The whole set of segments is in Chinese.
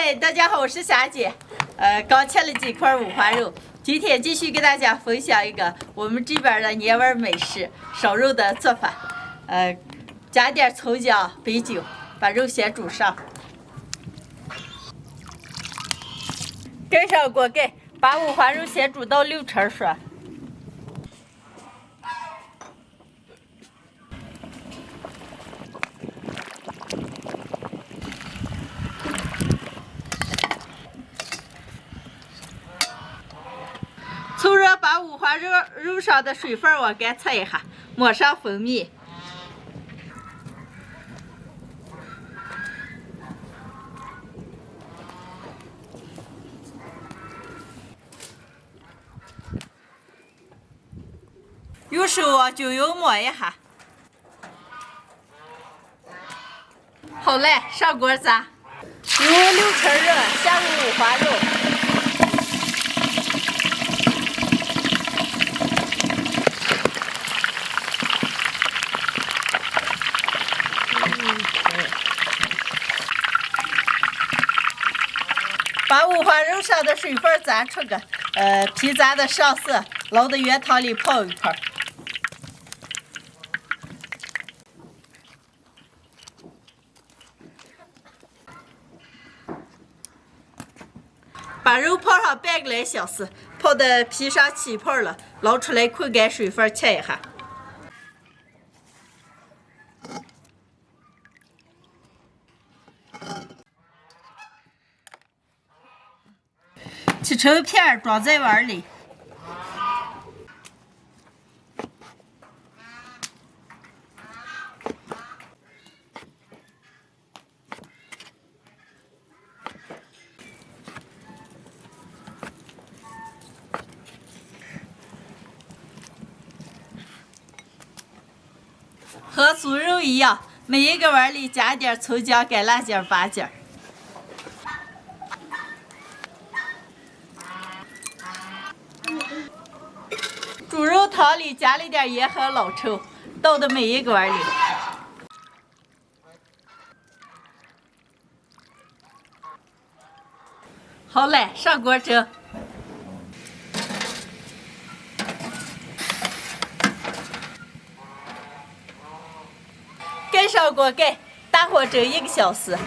嗨，大家好，我是霞姐。刚切了几块五花肉，今天继续给大家分享一个我们这边的年味美食烧肉的做法。加点葱姜、白酒，把肉先煮上，盖上锅盖，把五花肉先煮到6成熟。凑热把五花肉上的水分往干擦一下，抹上蜂蜜。用手往酒油抹一下。好嘞，上锅炸。油6成热，下入五花肉。把五花肉上的水分炸出个皮炸的上色，捞到原汤里泡一泡。把肉泡上半个来小时，泡的皮上起泡了，捞出来控干水分，切一下。切成片装在碗里。和酥肉一样，每一个碗里加点葱姜、干辣椒、八角。猪肉汤里加了点盐和老抽，倒到每一个碗里。好嘞，上锅蒸。盖上锅盖，大火蒸1个小时。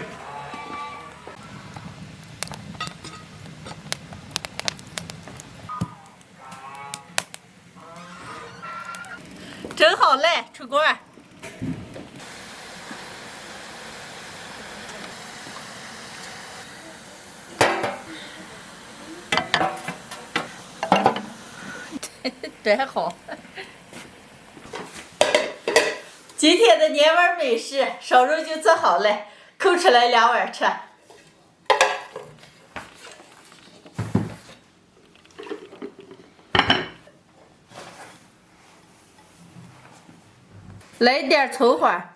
蒸好嘞，出锅。真好。今天的年味美食烧肉就做好了，扣出来2碗吃。来点葱花。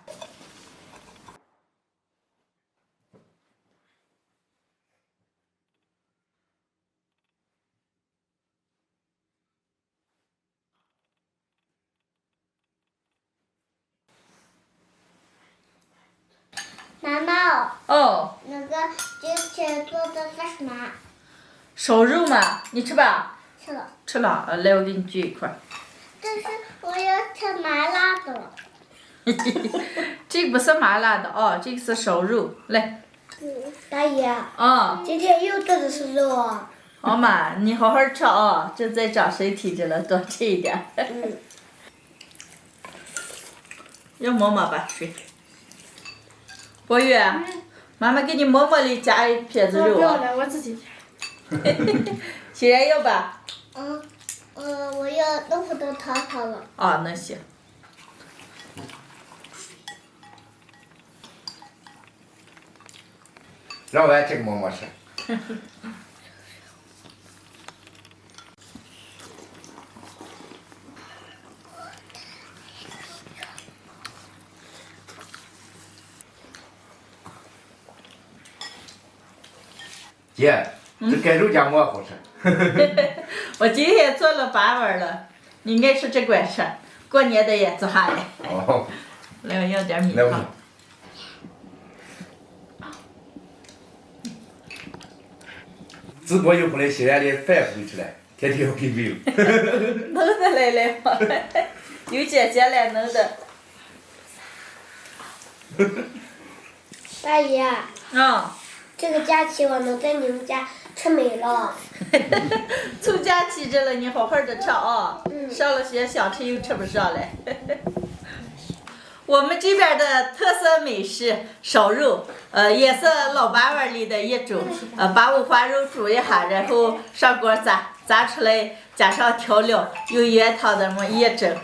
妈妈，哦，那个今天做的是什么？烧肉嘛，你吃吧。吃了。吃了，来，我给你锯一块。但是我要吃麻辣的。这不是麻辣的啊，这个是烧肉。来。大姨。啊。今天又做的是肉啊。好嘛，你好好吃啊，这在长身体着了，多吃一点。要摸摸吧，水。博宇，妈妈给你馍馍里加一片子肉啊。不要了，我自己既然要吧。我要豆腐的汤汤了。啊，那行。让我也这个馍馍吃。姐，这盖肉夹馍好吃。我今天做了8碗了，你爱吃这管吃，过年的也做下来。哦。来，我要点米来，我汤。自过以后的西安的饭不会吃了，天天要给饼。弄得来了嘛，有姐姐来弄的。大姨啊，这个假期我能在你们家吃美了。从假期这了，你好好的吃啊，上了学想吃又吃不上来。我们这边的特色美食烧肉，也是老八碗里的一种，把五花肉煮一下，然后上锅炸出来，加上调料，用原汤的么一蒸，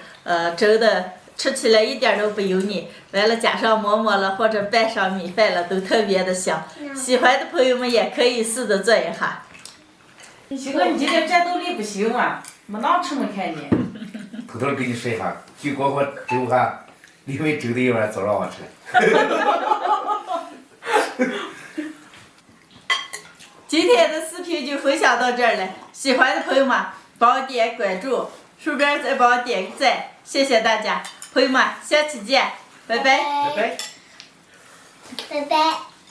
蒸的吃起来一点都不油腻，完了加上馍馍了或者拌上米饭了，都特别的香。喜欢的朋友们也可以试着做一下。西哥，你今天战斗力不行啊，没能吃没看见。偷偷给你说一下，据过后蒸哈，因为蒸的一碗早让我吃。今天的视频就分享到这儿了，喜欢的朋友们帮我点关注，顺便再帮我点个赞，谢谢大家，朋友们，下期见，拜拜。拜拜。拜拜。